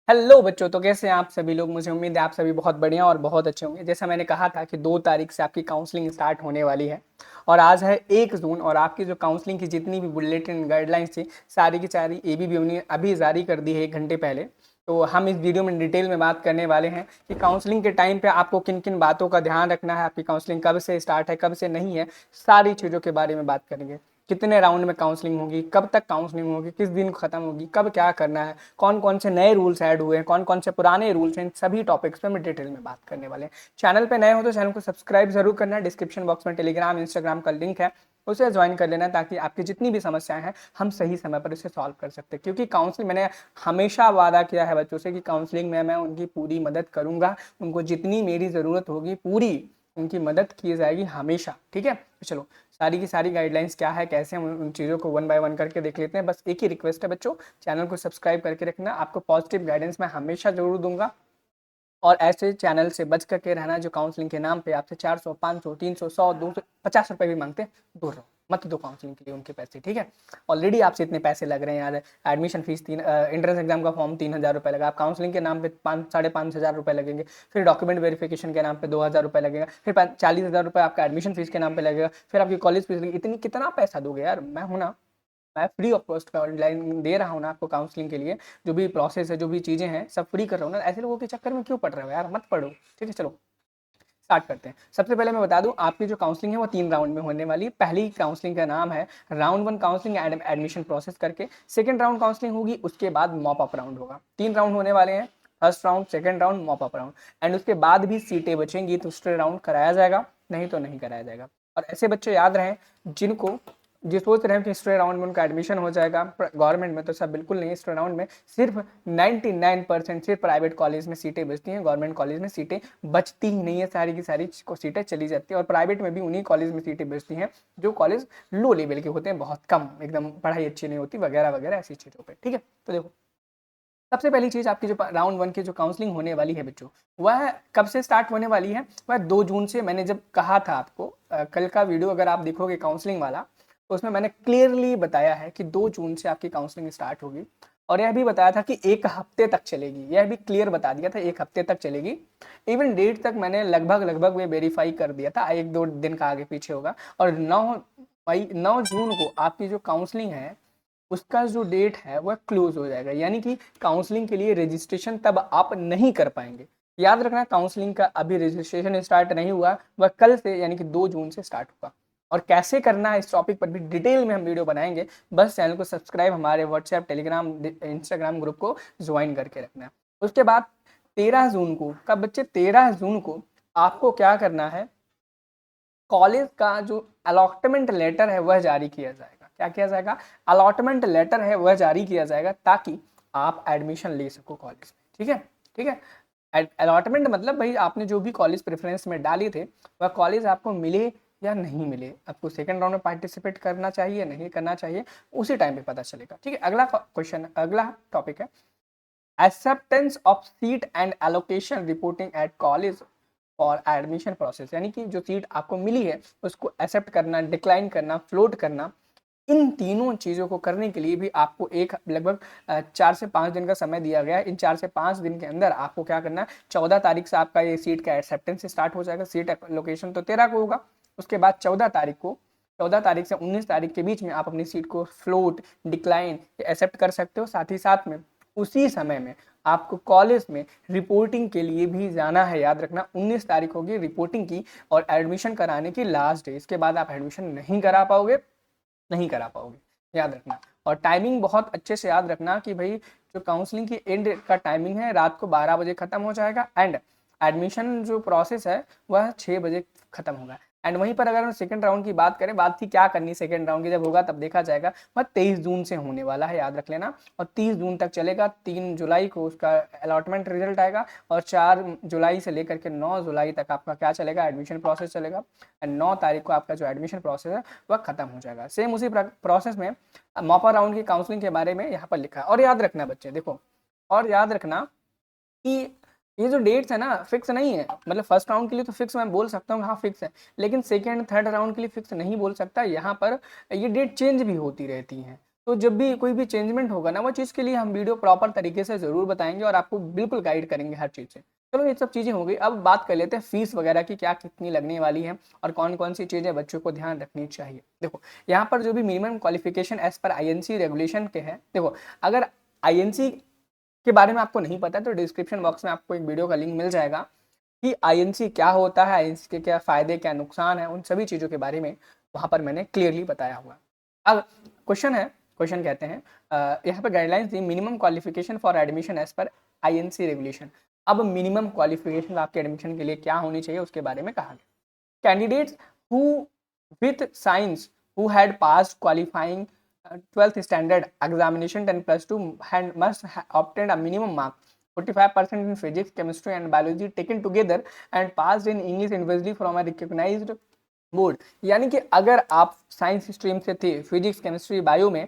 Hello बच्चों, तो कैसे हैं आप सभी लोग। मुझे उम्मीद है आप सभी बहुत बढ़िया और बहुत अच्छे होंगे। जैसा मैंने कहा था कि 2 तारीख से आपकी काउंसलिंग स्टार्ट होने वाली है और आज है 1 जून और आपकी जो काउंसलिंग की जितनी भी बुलेटिन गाइडलाइंस थी सारी की सारी एबीवीपी ने अभी जारी कर दी है 1 घंटे पहले। तो हम इस वीडियो में डिटेल में बात करने वाले हैं कि काउंसलिंग के टाइम पे आपको किन किन बातों का ध्यान रखना है, आपकी काउंसलिंग कब से स्टार्ट है कब से नहीं है, सारी चीज़ों के बारे में बात करेंगे। कितने राउंड में काउंसलिंग होगी, कब तक काउंसलिंग होगी, किस दिन खत्म होगी, कब क्या करना है, कौन कौन से नए रूल्स ऐड हुए हैं, कौन कौन से पुराने रूल्स हैं, इन सभी टॉपिक्स पे हम डिटेल में बात करने वाले हैं। चैनल पे नए हो तो चैनल को सब्सक्राइब जरूर करना है। डिस्क्रिप्शन बॉक्स में टेलीग्राम इंस्टाग्राम का लिंक है, उसे ज्वाइन कर लेना ताकि आपकी जितनी भी समस्याएं हैं हम सही समय पर उसे सॉल्व कर सकते हैं। क्योंकि काउंसलिंग मैंने हमेशा वादा किया है बच्चों से कि काउंसलिंग में मैं उनकी पूरी मदद करूंगा, उनको जितनी मेरी ज़रूरत होगी पूरी उनकी मदद की जाएगी हमेशा। ठीक है, तो चलो सारी की सारी गाइडलाइंस क्या है, कैसे हम उन चीज़ों को वन बाय वन करके देख लेते हैं। बस एक ही रिक्वेस्ट है बच्चों, चैनल को सब्सक्राइब करके रखना। आपको पॉजिटिव गाइडेंस मैं हमेशा जरूर दूंगा और ऐसे चैनल से बच करके रहना जो काउंसलिंग के नाम पे आपसे 400 500 300 100 200 50 रुपए भी मांगते हैं, दूर रहो, मत दो काउंसलिंग के लिए उनके पैसे। ठीक है, ऑलरेडी आपसे इतने पैसे लग रहे हैं यार। एडमिशन फीस एंट्रेंस एग्जाम का फॉर्म 3,000 रुपये लगा, आप काउंसलिंग के नाम पे 5 साढ़े 5 हज़ार रुपये लगेंगे, फिर डॉक्यूमेंट वेरिफिकेशन के नाम पे 2,000 रुपये लगेगा, फिर 40,000 रुपये आपका एडमिशन फीस के नाम पे लगेगा, फिर आपकी कॉलेज फीस लगेगी। इतनी कितना पैसा दोगे यार। मैं हूँ ना, मैं फ्री ऑफ कॉस्ट का ऑनलाइन दे रहा हूँ ना आपको काउंसलिंग के लिए। जो भी प्रोसेस है, जो भी चीज़ें हैं, सब फ्री कर रहा हूँ ना। ऐसे लोगों के चक्कर में क्यों पड़ रहे हो यार, मत पढ़ो। ठीक है, चलो स्टार्ट करते हैं। सबसे पहले मैं बता दूं आपकी जो काउंसलिंग है वो 3 राउंड में होने वाली है। पहली काउंसलिंग का नाम है round 1 counselling and admission process करके। सेकंड राउंड काउंसलिंग होगी, उसके बाद मॉप अप राउंड होगा। 3 राउंड होने वाले हैं, first round, second round, mop up round. And उसके बाद भी सीटें बचेंगी तो दूसरे राउंड कराया जाएगा, नहीं तो नहीं कराया जाएगा। और ऐसे बच्चे याद रहें जिनको जो सोच रहे हैं कि हिस्ट्री राउंड में उनका एडमिशन हो जाएगा गवर्नमेंट में, तो सब बिल्कुल नहीं। हिस्ट्री राउंड में सिर्फ 99% सिर्फ प्राइवेट कॉलेज में सीटें बचती हैं, गवर्नमेंट कॉलेज में सीटें बचती ही नहीं है। सारी की सारी सीटें चली जाती है और प्राइवेट में भी उन्हीं कॉलेज में सीटें बचती हैं जो कॉलेज लो लेवल के होते हैं, बहुत कम, एकदम पढ़ाई अच्छी नहीं होती वगैरह वगैरह ऐसी चीज़ों पर। ठीक है, तो देखो सबसे पहली चीज आपकी जो राउंड 1 की जो काउंसलिंग होने वाली है बच्चों, वह कब से स्टार्ट होने वाली है। वह 2 जून से। मैंने जब कहा था आपको कल का वीडियो अगर आप देखोगे काउंसलिंग वाला, तो उसमें मैंने क्लियरली बताया है कि 2 जून से आपकी काउंसलिंग स्टार्ट होगी। और यह भी बताया था कि 1 हफ्ते तक चलेगी, यह भी क्लियर बता दिया था 1 हफ्ते तक चलेगी। इवन डेट तक मैंने लगभग लगभग वे वेरीफाई कर दिया था, 1-2 दिन का आगे पीछे होगा। और 9 जून को आपकी जो काउंसलिंग है उसका जो डेट है वह क्लोज हो जाएगा, यानी कि काउंसलिंग के लिए रजिस्ट्रेशन तब आप नहीं कर पाएंगे। याद रखना, काउंसलिंग का अभी रजिस्ट्रेशन स्टार्ट नहीं हुआ, वह कल से यानी कि 2 जून से स्टार्ट होगा। और कैसे करना है इस टॉपिक पर भी डिटेल में हम वीडियो बनाएंगे। बस चैनल को सब्सक्राइब, हमारे व्हाट्सएप टेलीग्राम इंस्टाग्राम ग्रुप को ज्वाइन करके रखना है। उसके बाद 13 जून को, कब बच्चे, 13 जून को आपको क्या करना है, कॉलेज का जो अलॉटमेंट लेटर है वह जारी किया जाएगा। क्या किया जाएगा, अलॉटमेंट लेटर है वह जारी किया जाएगा ताकि आप एडमिशन ले सको कॉलेज में। ठीक है, ठीक है। अलॉटमेंट मतलब भाई आपने जो भी कॉलेज प्रेफरेंस में डाली थे वह कॉलेज आपको मिले या नहीं मिले, आपको सेकंड राउंड में पार्टिसिपेट करना चाहिए नहीं करना चाहिए, उसी टाइम पे पता चलेगा। ठीक है, अगला क्वेश्चन, अगला टॉपिक है acceptance of seat and allocation reporting at college और एडमिशन प्रोसेस। यानी कि जो सीट आपको मिली है उसको एक्सेप्ट करना, डिक्लाइन करना, फ्लोट करना, इन तीनों चीज़ों को करने के लिए भी आपको एक लगभग 4 से 5 दिन का समय दिया गया है। इन 4 से 5 दिन के अंदर आपको क्या करना है, 14 तारीख से आपका ये सीट का एक्सेप्टेंस स्टार्ट हो जाएगा। सीट लोकेशन तो 13 को होगा, उसके बाद 14 तारीख को, 14 तारीख से 19 तारीख के बीच में आप अपनी सीट को फ्लोट, डिक्लाइन, एक्सेप्ट कर सकते हो। साथ ही साथ में उसी समय में आपको कॉलेज में रिपोर्टिंग के लिए भी जाना है। याद रखना 19 तारीख होगी रिपोर्टिंग की और एडमिशन कराने की लास्ट डे। इसके बाद आप एडमिशन नहीं करा पाओगे, नहीं करा पाओगे, याद रखना। और टाइमिंग बहुत अच्छे से याद रखना कि भाई जो काउंसलिंग की एंड का टाइमिंग है रात को 12 बजे खत्म हो जाएगा एंड एडमिशन जो प्रोसेस है वह 6 बजे खत्म होगा। एंड वहीं पर अगर हम सेकंड राउंड की बात करें, बात थी क्या करनी सेकंड राउंड की, जब होगा तब देखा जाएगा, वह 23 जून से होने वाला है, याद रख लेना। और 30 जून तक चलेगा, 3 जुलाई को उसका अलॉटमेंट रिजल्ट आएगा और 4 जुलाई से लेकर के 9 जुलाई तक आपका क्या चलेगा, एडमिशन प्रोसेस चलेगा। एंड 9 तारीख को आपका जो एडमिशन प्रोसेस है वह खत्म हो जाएगा। सेम उसी प्रोसेस में मॉपा राउंड की काउंसलिंग के बारे में यहाँ पर लिखा है। और याद रखना बच्चे, देखो और याद रखना कि ये जो डेट्स है ना फिक्स नहीं है। मतलब फर्स्ट राउंड के लिए तो फिक्स मैं बोल सकता हूँ हाँ फिक्स है, लेकिन सेकेंड थर्ड राउंड के लिए फिक्स नहीं बोल सकता। यहाँ पर ये डेट चेंज भी होती रहती हैं। तो जब भी कोई भी चेंजमेंट होगा ना, वो चीज़ के लिए हम वीडियो प्रॉपर तरीके से ज़रूर बताएंगे और आपको बिल्कुल गाइड करेंगे हर चीज़ से। चलो ये सब चीज़ें हो गई, अब बात कर लेते हैं फीस वगैरह की, क्या कितनी लगने वाली है और कौन कौन सी चीज़ें बच्चों को ध्यान रखनी चाहिए। देखो यहाँ पर जो भी minimum qualification as per INC regulation के हैं, देखो अगर आईएनसी के बारे में आपको नहीं पता है तो डिस्क्रिप्शन बॉक्स में आपको एक वीडियो का लिंक मिल जाएगा कि आईएनसी क्या होता है, आईएनसी के क्या फ़ायदे क्या नुकसान है, उन सभी चीज़ों के बारे में वहाँ पर मैंने क्लियरली बताया हुआ। अब क्वेश्चन है, क्वेश्चन कहते हैं यहाँ पर गाइडलाइंस दी minimum qualification for admission as per INC regulation. अब मिनिमम क्वालिफिकेशन आपके एडमिशन के लिए क्या होनी चाहिए उसके बारे में कहा गया। Candidates who with science who had passed qualifying 12th standard examination 10 plus 2 and must obtain a minimum mark 45% in physics, chemistry and biology taken together and passed in English individually from a recognized board. यानी कि अगर आप science stream से थे, physics chemistry bio में,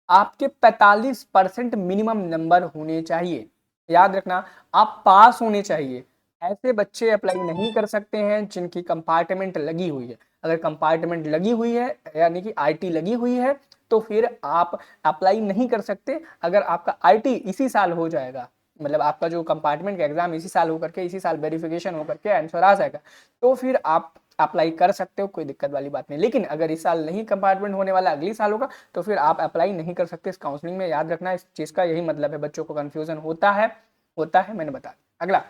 आपके 45% minimum number होने चाहिए। याद रखना, आप पास होने चाहिए। ऐसे बच्चे अप्लाई नहीं कर सकते हैं जिनकी कंपार्टमेंट लगी हुई है। अगर कंपार्टमेंट लगी हुई है यानी कि आईटी लगी हुई है तो फिर आप अप्लाई नहीं कर सकते। अगर आपका आईटी इसी साल हो जाएगा, मतलब आपका जो कंपार्टमेंट का एग्जाम इसी साल होकर के इसी साल वेरिफिकेशन होकर के आंसर आ जाएगा, तो फिर आप अप्लाई कर सकते हो, कोई दिक्कत वाली बात नहीं। लेकिन अगर इस साल नहीं कंपार्टमेंट होने वाला, अगली साल होगा, तो फिर आप अप्लाई नहीं कर सकते इस काउंसलिंग में। याद रखना इस चीज़ का यही मतलब है, बच्चों को कन्फ्यूजन होता है मैंने बता दिया। अगला,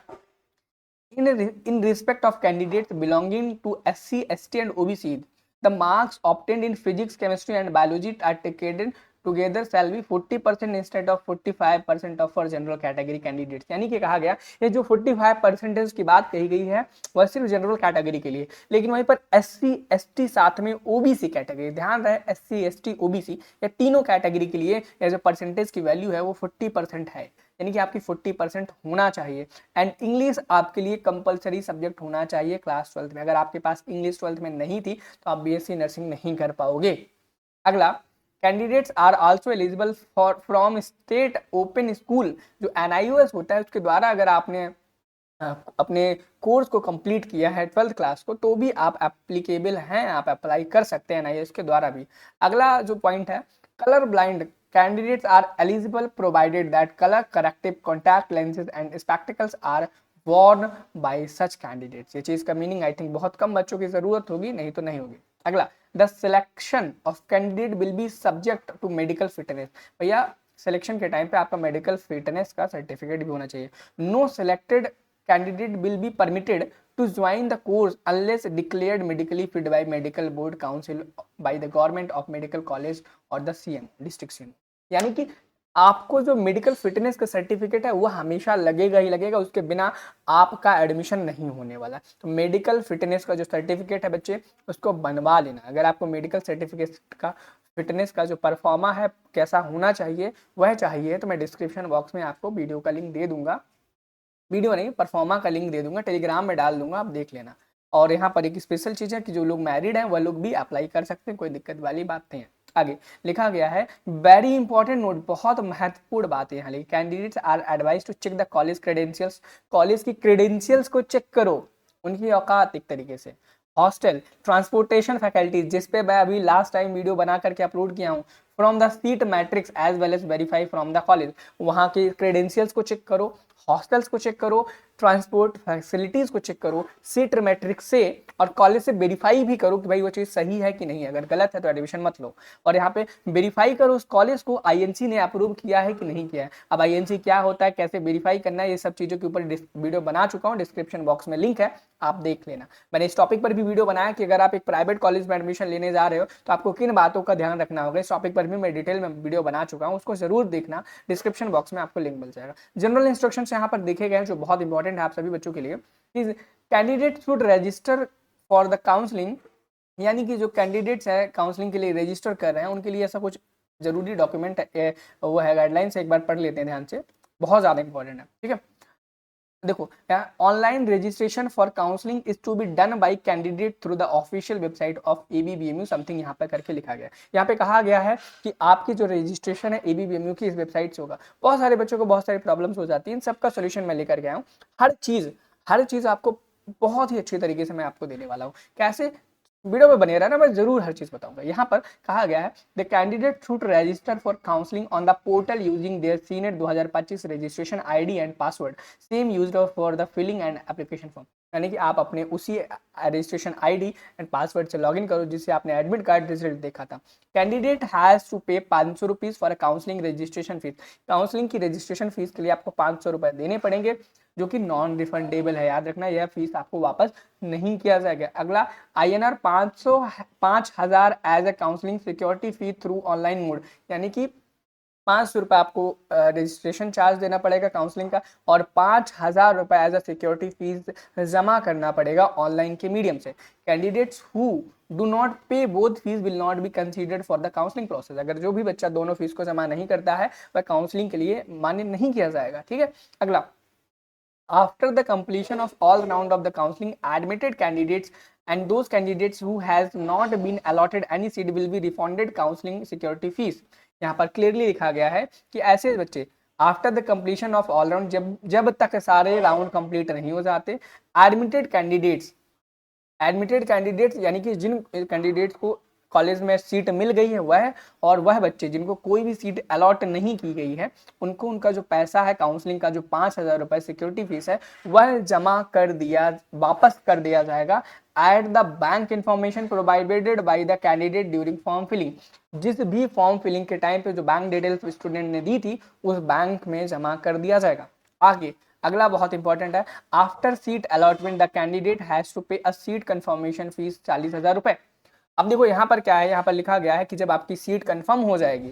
in respect of candidates belonging to SC, ST and OBC, the marks obtained in physics, chemistry and biology are taken together shall be 40% instead of 45% of for general category candidates। यानी कि कहा गया ये जो 45% की बात कही गई है वह सिर्फ जनरल कैटेगरी के लिए, लेकिन वहीं पर SC, ST साथ में OBC कैटेगरी, ध्यान रहे SC, ST, OBC ये तीनों कैटेगरी के लिए ये जो परसेंटेज की वैल्यू है वो 40% है। यानी कि आपकी 40% होना चाहिए। एंड इंग्लिश आपके लिए कंपलसरी सब्जेक्ट होना चाहिए क्लास 12th में। अगर आपके पास इंग्लिश 12th में नहीं थी तो आप बीएससी नर्सिंग नहीं कर पाओगे। अगला, candidates are also eligible for from state open school, जो एनआईओएस होता है उसके द्वारा अगर आपने अपने कोर्स को कंप्लीट किया है 12th क्लास को, तो भी आप एप्लीकेबल हैं, आप अप्लाई कर सकते हैं एनआईओएस के द्वारा भी। अगला जो पॉइंट है, colour blind candidates are eligible provided that color corrective contact lenses and spectacles are worn by such candidates। ये चीज का मीनिंग आई थिंक बहुत कम बच्चों की जरूरत होगी, नहीं तो नहीं होगी। अगला, the selection of candidate will be subject to medical fitness. भैया सिलेक्शन के टाइम पे आपका मेडिकल फिटनेस का सर्टिफिकेट भी होना चाहिए। No selected candidate will be permitted to join the course unless declared medically fit by medical board council by the government of medical college or the CM district CM। यानी कि आपको जो medical fitness का certificate है वो हमेशा लगेगा ही लगेगा, उसके बिना आपका एडमिशन नहीं होने वाला। तो मेडिकल फिटनेस का जो सर्टिफिकेट है बच्चे उसको बनवा लेना। अगर आपको मेडिकल सर्टिफिकेट का फिटनेस का जो परफॉर्मा है कैसा होना चाहिए वह चाहिए, तो मैं डिस्क्रिप्शन बॉक्स में आपको वीडियो का लिंक दे दूंगा, वीडियो नहीं परफॉर्मा का लिंक दे दूंगा, टेलीग्राम में डाल दूंगा, आप देख लेना। और यहाँ पर एक स्पेशल चीज़ है कि जो लोग मैरिड हैं वह लोग भी अप्लाई कर सकते हैं, कोई दिक्कत वाली बात नहीं है। आगे लिखा गया है, वेरी इंपॉर्टेंट नोट, बहुत महत्वपूर्ण बात है यहाँ लिखी, candidates are advise to check the college credentials. College की क्रेडेंशियल्स को चेक करो, उनकी औकात एक तरीके से। हॉस्टल, ट्रांसपोर्टेशन फैकल्टीज, जिसपे मैं अभी लास्ट टाइम वीडियो बना करके अपलोड किया हूँ, from the seat matrix as well as verify from the college, वहाँ के क्रेडेंशियल्स को चेक करो, हॉस्टल्स को चेक करो, ट्रांसपोर्ट फैसिलिटीज को चेक करो, सीट मैट्रिक्स से और कॉलेज से वेरीफाई भी करो कि भाई वो चीज़ सही है कि नहीं है। अगर गलत है तो एडमिशन मत लो। और यहाँ पे वेरीफाई करो उस कॉलेज को आईएनसी ने अप्रूव किया है कि नहीं किया है। अब आईएनसी क्या होता है, कैसे वेरीफाई करना है, ये सब चीज़ों के ऊपर वीडियो बना चुका हूँ, डिस्क्रिप्शन बॉक्स में लिंक है, आप देख लेना। मैंने इस टॉपिक पर भी वीडियो बनाया कि अगर आप एक प्राइवेट कॉलेज में एडमिशन लेने जा रहे हो तो आपको किन बातों का ध्यान रखना होगा। इस टॉपिक पर भी मैं डिटेल में वीडियो बना चुका हूँ, उसको जरूर देखना, डिस्क्रिप्शन बॉक्स में आपको लिंक मिल जाएगा। जनरल इंस्ट्रक्शंस यहाँ पर देखे गए हैं जो बहुत इंपॉर्टेंट है आप सभी बच्चों के लिए, कि candidate should register for the counselling. यानी कि जो कैंडिडेट्स हैं काउंसलिंग के लिए रजिस्टर कर रहे हैं उनके लिए ऐसा कुछ जरूरी डॉक्यूमेंट वो है, गाइडलाइंस एक बार पढ़ लेते हैं ध्यान से, बहुत ज़्यादा इंपॉर्टेंट है। ठीक है, देखो online registration for counselling is to be done by candidate through the official website of ABBMU, something यहाँ पे करके लिखा गया है। यहाँ पे कहा गया है कि आपकी जो रजिस्ट्रेशन है एबीबीएमयू की इस वेबसाइट से होगा। बहुत सारे बच्चों को बहुत सारी प्रॉब्लम्स हो जाती हैं, इन सबका सोल्यूशन मैं लेकर गया हूँ। हर चीज़ आपको बहुत ही अच्छी तरीके से मैं आपको देने वाला हूँ। कैसे, वीडियो में बने रहना, मैं जरूर हर चीज बताऊंगा। यहाँ पर कहा गया है the candidate should register for counselling on the portal using their CNET 2025 registration ID and password same used for the filling and application form. यानी कि आप अपने उसी रजिस्ट्रेशन आईडी एंड पासवर्ड से लॉगिन करो जिससे आपने एडमिट कार्ड रिजल्ट देखा था। कैंडिडेट हैज टू पे 500 rupees for counselling registration fees. Counselling की रजिस्ट्रेशन फीस के लिए आपको 500 रुपए देने पड़ेंगे, जो कि नॉन रिफंडेबल है। याद रखना, यह फीस आपको वापस नहीं किया जाएगा। अगला INR 5,000 as a counselling security fee through online mode, यानी कि 500 रुपये आपको रजिस्ट्रेशन चार्ज देना पड़ेगा काउंसलिंग का, और 5,000 रुपये एज अ सिक्योरिटी फीस जमा करना पड़ेगा ऑनलाइन के मीडियम से। कैंडिडेट्स हु डू नॉट पे both fees will not be considered for the counselling process. अगर जो भी बच्चा दोनों फीस को जमा नहीं करता है वह काउंसलिंग के लिए मान्य नहीं किया जाएगा। ठीक है। अगला, after the completion of all round of the counseling, admitted candidates and those candidates who has not been allotted any seat will be refunded counseling security fees। यहाँ पर क्लियरली लिखा गया है कि ऐसे बच्चे after the completion of all round, जब तक सारे राउंड कंप्लीट नहीं हो जाते, एडमिटेड कैंडिडेट्स यानी कि जिन कैंडिडेट्स को कॉलेज में सीट मिल गई है वह, और वह बच्चे जिनको कोई भी सीट अलॉट नहीं की गई है, उनको उनका जो पैसा है काउंसलिंग का, जो 5,000 रुपये सिक्योरिटी फीस है, वह जमा कर दिया, वापस कर दिया जाएगा at the bank information provided by the candidate during form filling. जिस भी फॉर्म फिलिंग के टाइम पे जो बैंक डिटेल्स स्टूडेंट ने दी थी उस बैंक में जमा कर दिया जाएगा। आगे अगला बहुत इंपॉर्टेंट है, after seat allotment the candidate has to pay a seat confirmation fees 40,000 रुपये। अब देखो यहाँ पर क्या है, यहाँ पर लिखा गया है कि जब आपकी सीट कंफर्म हो जाएगी,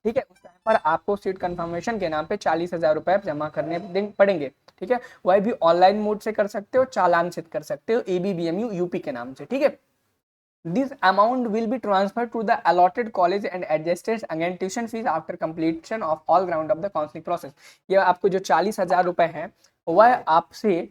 ठीक है, उस टाइम पर आपको सीट कंफर्मेशन के नाम पे 40,000 रुपए जमा करने पड़ेंगे। ठीक है, वह भी ऑनलाइन मोड से कर सकते हो, चालान से कर सकते हो, ABBMU UP के नाम से। ठीक है, this amount will be transfer to the allotted college and adjusted again tuition fees after completion of all ground of the counselling process. ये आपको जो 40,000 रुपए है वह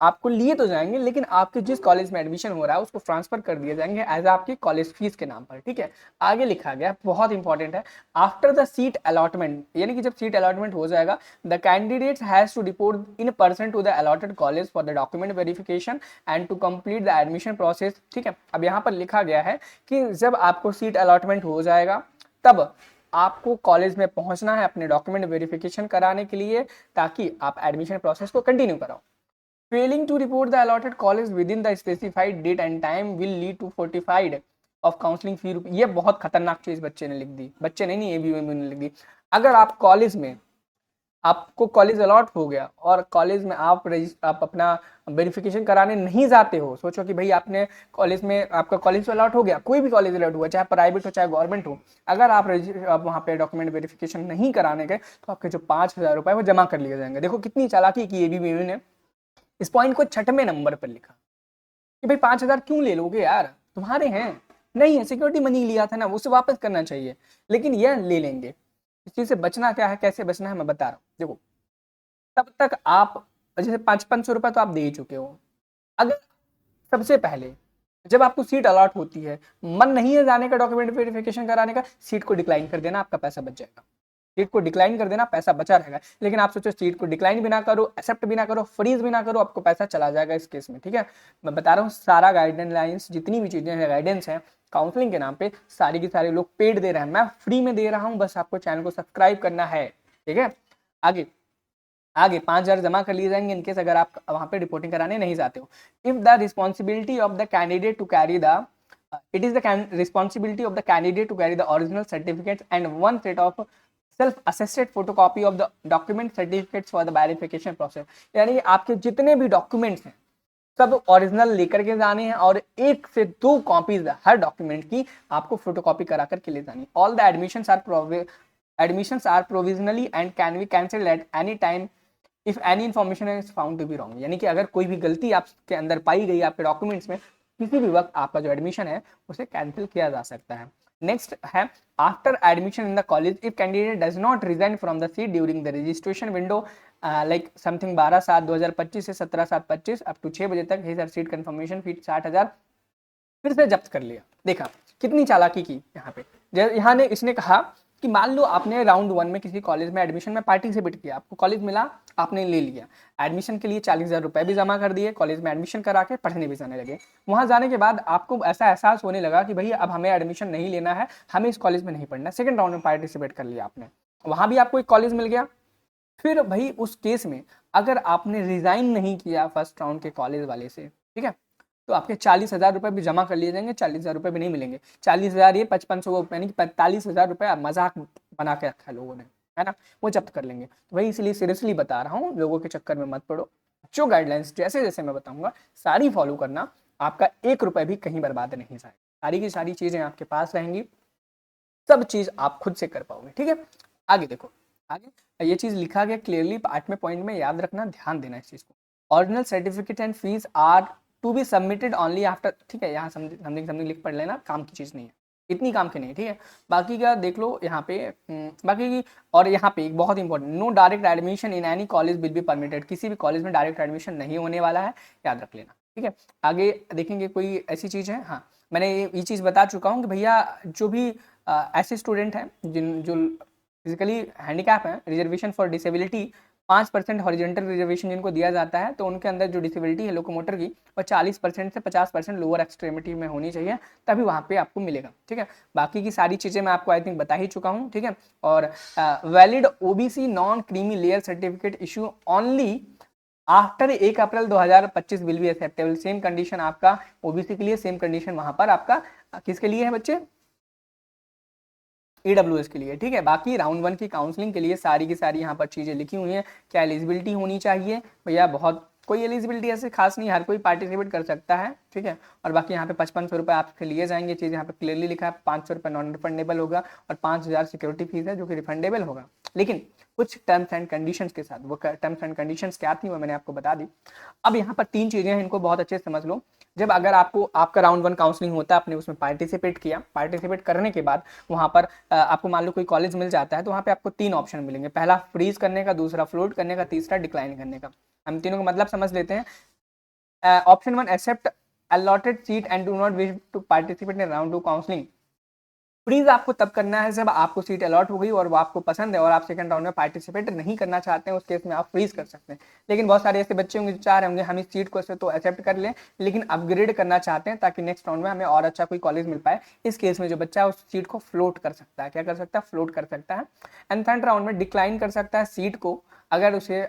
आपको लिए तो जाएंगे, लेकिन आपके जिस कॉलेज में एडमिशन हो रहा है उसको ट्रांसफर कर दिए जाएंगे एज आपकी कॉलेज फीस के नाम पर। ठीक है, आगे लिखा गया बहुत इंपॉर्टेंट है, आफ्टर द सीट अलॉटमेंट, यानी कि जब सीट अलॉटमेंट हो जाएगा, the candidate has to report in person to the allotted college for the document verification and to complete the admission process. ठीक है, अब यहाँ पर लिखा गया है कि जब आपको सीट अलॉटमेंट हो जाएगा तब आपको कॉलेज में पहुंचना है अपने डॉक्यूमेंट वेरिफिकेशन कराने के लिए, ताकि आप एडमिशन प्रोसेस को कंटिन्यू कराओ। Failing to report the allotted college within the specified date and time will lead to fortified of counseling fee। ये बहुत खतरनाक चीज बच्चे ने लिख दी, बच्चे नहीं ABBMU ने लिख दी। अगर आप कॉलेज में, आपको कॉलेज अलॉट हो गया और कॉलेज में आप अपना वेरिफिकेशन कराने नहीं जाते हो, सोचो कि भाई आपने कॉलेज में, आपका कॉलेज अलॉट हो गया, कोई भी कॉलेज अलॉट हुआ, चाहे प्राइवेट हो चाहे गवर्नमेंट हो, अगर आप वहाँ पे डॉक्यूमेंट वेरिफिकेशन नहीं कराने गए तो आपके जो 5,000 रुपए वो जमा कर लिए जाएंगे। देखो कितनी चालाकी की ABBMU ने, इस पॉइंट को 6वें नंबर पर लिखा कि भाई 5,000 क्यों ले लोगे यार, तुम्हारे हैं, नहीं है, सिक्योरिटी मनी लिया था ना, उसे वापस करना चाहिए, लेकिन यह ले लेंगे। इस चीज से बचना क्या है, कैसे बचना है मैं बता रहा हूँ। देखो, तब तक आप जैसे 500-500 रुपए तो आप दे ही चुके हो। अगर सबसे पहले जब आपको सीट अलॉट होती है, मन नहीं है जाने का डॉक्यूमेंट वेरिफिकेशन कराने का, सीट को डिक्लाइन कर देना, आपका पैसा बच जाएगा। सीट को डिक्लाइन कर देना, पैसा बचा रहेगा। लेकिन आप सोचो सीट को डिक्लाइन भी ना करो, एक्सेप्ट भी ना करो, फ्रीज भी ना करो, आपको पैसा चला जाएगा इस केस में। ठीक है, मैं बता रहा हूँ सारा गाइडलाइंस, जितनी भी चीजें हैं, गाइडेंस है काउंसलिंग के नाम पे, सारी की सारे लोग पेड दे रहे हैं, मैं फ्री में दे रहा हूँ, बस आपको चैनल को सब्सक्राइब करना है। ठीक है, आगे 5,000 जमा कर लिए जाएंगे इनकेस अगर आप वहां पे रिपोर्टिंग कराने नहीं जाते हो। If the responsibility of the candidate to carry the it is the responsibility of the candidate to carry the original certificates and one set of self-attested photocopy of the document certificates for the verification process। यानी आपके जितने भी documents हैं सब original लेकर के जाने हैं, और 1 से 2 कॉपीज हर डॉक्यूमेंट की आपको फोटोकॉपी करा करके ले जानी। All the admissions are provisionally and can be cancelled at any time if any information is found to be wrong. यानी कि अगर कोई भी गलती आपके अंदर पाई गई आपके डॉक्यूमेंट्स में, किसी भी वक्त आपका जो एडमिशन है उसे कैंसिल किया जा सकता है। नेक्स्ट है, after admission in the college if candidate does not resign from the seat during the registration window like something 12/7/2025 से 17/7/25 अप टू 6 बजे तक, हिज सीट कंफर्मेशन फीस 60,000 फिर से जब्त कर लिया। देखा कितनी चालाकी की यहाँ पे, यहाँ ने इसने कहा कि मान लो आपने राउंड 1 में किसी कॉलेज में एडमिशन में पार्टिसिपेट किया, आपको कॉलेज मिला, आपने ले लिया, एडमिशन के लिए 40,000 रुपये भी जमा कर दिए, कॉलेज में एडमिशन करा के पढ़ने भी जाने लगे। वहाँ जाने के बाद आपको ऐसा एहसास होने लगा कि भैया अब हमें एडमिशन नहीं लेना है, हमें इस कॉलेज में नहीं पढ़ना। सेकंड राउंड में पार्टिसिपेट कर लिया आपने, वहाँ भी आपको एक कॉलेज मिल गया। फिर भाई उस केस में अगर आपने रिजाइन नहीं किया फर्स्ट राउंड के कॉलेज वाले से, ठीक है, तो आपके 40,000 रुपये भी जमा कर लिए जाएंगे, 40,000 रुपये भी नहीं मिलेंगे। 40,000 ये 5500 यानी कि 45,000 रुपये मजाक बना के रखा है लोगों ने, है ना, वो जब्त कर लेंगे। तो भाई इसलिए सीरियसली बता रहा हूँ, लोगों के चक्कर में मत पड़ो। जो गाइडलाइंस जैसे जैसे मैं बताऊंगा सारी फॉलो करना, आपका 1 रुपये भी कहीं बर्बाद नहीं जाएगा। सारी की सारी चीजें आपके पास रहेंगी, सब चीज आप खुद से कर पाओगे, ठीक है। आगे देखो, आगे ये चीज लिखा गया क्लियरली 8वें पॉइंट में, याद रखना, ध्यान देना इस चीज को। Original certificate and fees are to be submitted only after, ठीक है, यहाँ समथिंग लिख पढ़ लेना, काम की चीज नहीं है, इतनी काम की नहीं है, ठीक है। बाकी का देख लो यहाँ पे, बाकी की, और यहाँ पे एक बहुत important, no direct admission in any college will be permitted, किसी भी कॉलेज में डायरेक्ट एडमिशन नहीं होने वाला है, याद रख लेना, ठीक है। आगे देखेंगे कोई ऐसी चीज है, हाँ मैंने ये चीज बता चुका हूँ कि भैया जो भी ऐसे स्टूडेंट हैं जो फिजिकली हैंडीकैप है, reservation for disability 5% horizontal reservation जिनको दिया जाता है, तो उनके अंदर जो डिसेबिलिटी है लोकोमोटर की, वो 40% से 50% लोअर एक्सट्रीमिटी में होनी चाहिए, तभी वहाँ पे आपको मिलेगा, ठीक है। बाकी की सारी चीज़ें मैं आपको आई थिंक बता ही चुका हूँ, ठीक है। और valid OBC non creamy layer certificate issue only after 1 April 2025 will be acceptable. Same condition आपका ओबीसी के लिए, सेम कंडीशन वहाँ पर आपका किसके लिए है बच्चे, EWS के लिए, ठीक है। बाकी राउंड 1 की काउंसलिंग के लिए सारी की सारी यहाँ पर चीज़ें लिखी हुई हैं। क्या एलिजिबिलिटी होनी चाहिए भैया, बहुत कोई एलिजिबिलिटी ऐसे खास नहीं, हर कोई पार्टिसिपेट कर सकता है, ठीक है। और बाकी यहाँ पे 5500 रुपये आपके लिए जाएंगे, चीज़ यहाँ पे क्लियरली लिखा है। 500 रुपये नॉन रिफंडेबल होगा और 5000 सिक्योरिटी फीस है जो कि रिफंडेबल होगा, लेकिन कुछ टर्म्स एंड कंडीशंस के साथ। वो टर्म्स एंड कंडीशंस क्या थी वो मैंने आपको बता दी। अब यहाँ पर 3 चीज़ें हैं, इनको बहुत अच्छे से समझ लो। जब अगर आपको आपका राउंड 1 काउंसलिंग होता है, आपने उसमें पार्टिसिपेट किया, पार्टिसिपेट करने के बाद वहाँ पर आपको मान लो कोई कॉलेज मिल जाता है, तो वहाँ पे आपको 3 ऑप्शन मिलेंगे, पहला फ्रीज करने का, दूसरा फ्लोट करने का, तीसरा डिक्लाइन करने का। हम तीनों का मतलब समझ लेते हैं। Option 1, accept allotted seat and do not wish to participate in round 2 counselling. Freeze आपको तब करना है जब आपको सीट अलॉट हो गई और वो आपको पसंद है और आप सेकंड राउंड में पार्टिसिपेट नहीं करना चाहते हैं, उस केस में आप फ्रीज कर सकते हैं। लेकिन बहुत सारे ऐसे बच्चे होंगे जो चाह रहे होंगे हम इस सीट को से तो एक्सेप्ट कर लें, लेकिन अपग्रेड करना चाहते हैं ताकि नेक्स्ट राउंड में हमें और अच्छा कोई कॉलेज मिल पाए। इस केस में जो बच्चा है उस सीट को फ्लोट कर सकता है, क्या कर सकता है, फ्लोट कर सकता है। एंड थर्ड राउंड में डिक्लाइन कर सकता है सीट को, अगर उसे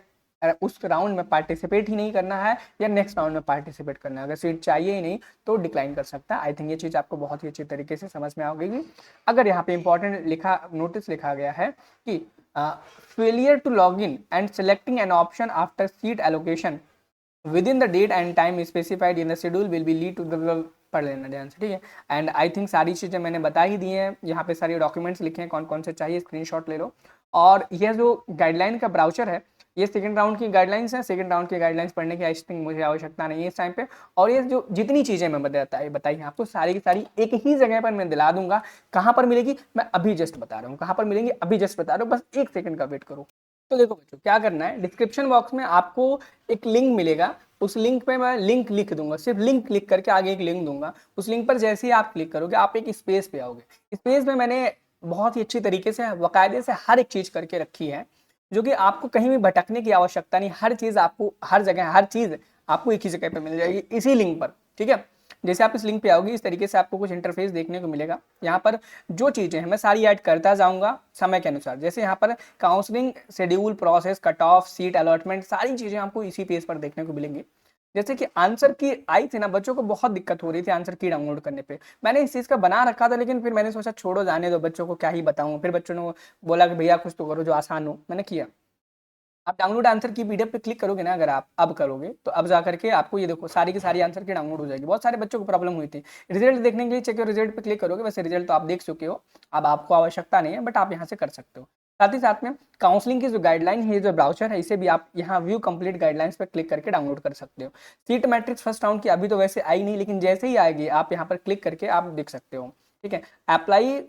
उस राउंड में पार्टिसिपेट ही नहीं करना है या नेक्स्ट राउंड में पार्टिसिपेट करना है, अगर सीट चाहिए ही नहीं तो डिक्लाइन कर सकता है। आई थिंक ये चीज़ आपको बहुत ही अच्छी तरीके से समझ में आ गई। अगर यहाँ पे इंपॉर्टेंट नोटिस लिखा गया है कि failure to log in and selecting an option after seat allocation within the date and time specified in the schedule will be lead to the, पढ़ लेना ध्यान से, ठीक है। एंड आई थिंक सारी चीज़ें मैंने बता ही दी हैं, यहाँ पे सारे डॉक्यूमेंट्स लिखे हैं, कौन कौन से चाहिए स्क्रीनशॉट ले लो। और यह जो गाइडलाइन का ब्राउचर है, ये सेकंड राउंड की गाइडलाइंस है। सेकंड राउंड की गाइडलाइंस पढ़ने की आई थिंक मुझे आवश्यकता नहीं है इस टाइम पे। और ये जो जितनी चीज़ें मैं बताई आपको सारी की सारी एक ही जगह पर मैं दिला दूंगा। कहाँ पर मिलेगी मैं अभी जस्ट बता रहा हूँ, कहाँ पर मिलेंगी अभी जस्ट बता रहा हूँ, बस 1 सेकंड का वेट करो। तो देखो बच्चों क्या करना है, डिस्क्रिप्शन बॉक्स में आपको एक लिंक मिलेगा, उस लिंक पे मैं लिंक लिख दूंगा, सिर्फ लिंक क्लिक करके आगे एक लिंक दूंगा। उस लिंक पर जैसे ही आप क्लिक करोगे आप एक स्पेस पे आओगे। स्पेस में मैंने बहुत ही अच्छी तरीके से बाकायदे से हर एक चीज़ करके रखी है, जो कि आपको कहीं भी भटकने की आवश्यकता नहीं, हर चीज़ आपको हर जगह हर चीज़ आपको एक ही जगह पे मिल जाएगी इसी लिंक पर, ठीक है। जैसे आप इस लिंक पे आओगे इस तरीके से आपको कुछ इंटरफेस देखने को मिलेगा। यहाँ पर जो चीज़ें हैं मैं सारी ऐड करता जाऊँगा समय के अनुसार। जैसे यहाँ पर counselling schedule process cut off seat allotment सारी चीज़ें आपको इसी पेज पर देखने को मिलेंगी। जैसे कि आंसर की आई थी ना, बच्चों को बहुत दिक्कत हो रही थी आंसर की डाउनलोड करने पे। मैंने इस चीज़ का बना रखा था, लेकिन फिर मैंने सोचा छोड़ो जाने दो, बच्चों को क्या ही बताऊँ। फिर बच्चों ने बोला कि भैया कुछ तो करो जो आसान हो, मैंने किया। आप डाउनलोड आंसर की पीडीएफ पे क्लिक करोगे ना, अगर आप अब करोगे तो अब जा करके आपको ये देखो सारी की सारी आंसर की डाउनलोड हो जाएगी। बहुत सारे बच्चों को प्रॉब्लम हुई थी। रिजल्ट देखने के लिए चेक रिजल्ट पे क्लिक करोगे, वैसे रिजल्ट तो आप देख चुके हो, अब आपको आवश्यकता नहीं है, बट आप यहाँ से कर सकते हो। साथ ही साथ में काउंसलिंग की जो गाइडलाइन है, जो ब्राउचर है, इसे भी आप यहाँ व्यू कंप्लीट गाइडलाइंस पर क्लिक करके डाउनलोड कर सकते हो। सीट मैट्रिक्स फर्स्ट राउंड की अभी तो वैसे आई नहीं, लेकिन जैसे ही आएगी आप यहाँ पर क्लिक करके आप देख सकते हो, ठीक है। Apply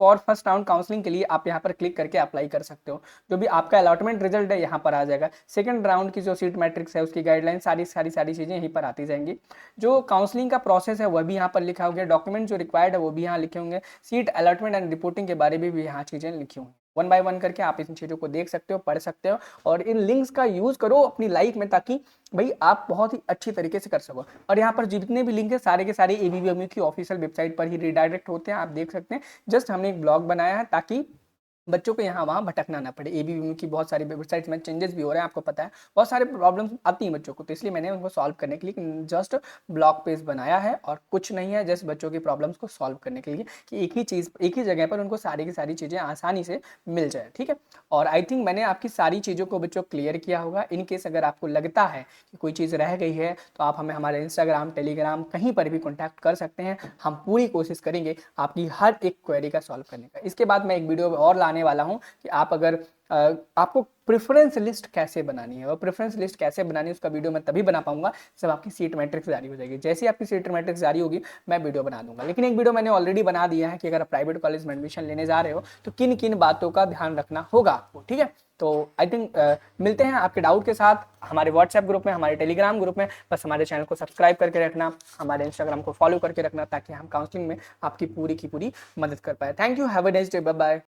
for first round counselling के लिए आप यहाँ पर क्लिक करके अप्लाई कर सकते हो। जो भी आपका अलॉटमेंट रिजल्ट है यहाँ पर आ जाएगा। सेकंड राउंड की जो सीट मैट्रिक्स है उसकी गाइडलाइन सारी चीज़ें यहीं पर आती जाएंगी। जो काउंसलिंग का प्रोसेस है वह भी यहाँ पर लिखा हो गया, डॉक्यूमेंट जो रिक्वायर्ड है वो भी यहाँ लिखे होंगे, सीट अलॉटमेंट एंड रिपोर्टिंग के बारे में भी यहाँ चीज़ें लिखी होंगी। वन बाय वन करके आप इन चीज़ों को देख सकते हो, पढ़ सकते हो और इन लिंक्स का यूज़ करो अपनी लाइफ में, ताकि भाई आप बहुत ही अच्छी तरीके से कर सको। और यहाँ पर जितने भी लिंक है सारे के सारे ABBMU की ऑफिशियल वेबसाइट पर ही रिडायरेक्ट होते हैं, आप देख सकते हैं। जस्ट हमने एक ब्लॉग बनाया है ताकि बच्चों को यहाँ वहाँ भटकना ना पड़े। ABBMU की बहुत सारी वेबसाइट्स में चेंजेस भी हो रहे हैं, आपको पता है, बहुत सारे प्रॉब्लम्स आती हैं बच्चों को, तो इसलिए मैंने उनको सॉल्व करने के लिए जस्ट ब्लॉग पेज बनाया है और कुछ नहीं है, जस्ट बच्चों की प्रॉब्लम्स को सॉल्व करने के लिए कि एक ही चीज़ एक ही जगह पर उनको सारी की सारी चीज़ें आसानी से मिल जाए। ठीक है, और आई थिंक मैंने आपकी सारी चीज़ों को बच्चों क्लियर किया होगा। इन केस अगर आपको लगता है कि कोई चीज़ रह गई है तो आप हमें हमारे इंस्टाग्राम, टेलीग्राम कहीं पर भी कॉन्टैक्ट कर सकते हैं। हम पूरी कोशिश करेंगे आपकी हर एक क्वेरी का सॉल्व करने का। इसके बाद मैं एक वीडियो और लाने वाला हूँ कि आप अगर आपको प्रेफरेंस लिस्ट कैसे बनानी है, और प्रेफरेंस लिस्ट कैसे बनानी है उसका वीडियो मैं तभी बना पाऊंगा जब आपकी सीट मैट्रिक्स जारी हो जाएगी। जैसे ही आपकी सीट मैट्रिक्स जारी होगी मैं वीडियो बना दूंगा। लेकिन एक वीडियो मैंने ऑलरेडी बना दिया है कि अगर आप प्राइवेट कॉलेज में एडमिशन लेने जा रहे हो तो किन किन बातों का ध्यान रखना होगा आपको। ठीक है, तो आई थिंक मिलते हैं आपके डाउट के साथ हमारे व्हाट्सएप ग्रुप में, हमारे टेलीग्राम ग्रुप में। बस हमारे चैनल को सब्सक्राइब करके रखना, हमारे इंस्टाग्राम को फॉलो करके रखना, ताकि हम काउंसलिंग में आपकी पूरी की पूरी मदद कर पाए। Thank you, have a nice day, bye bye.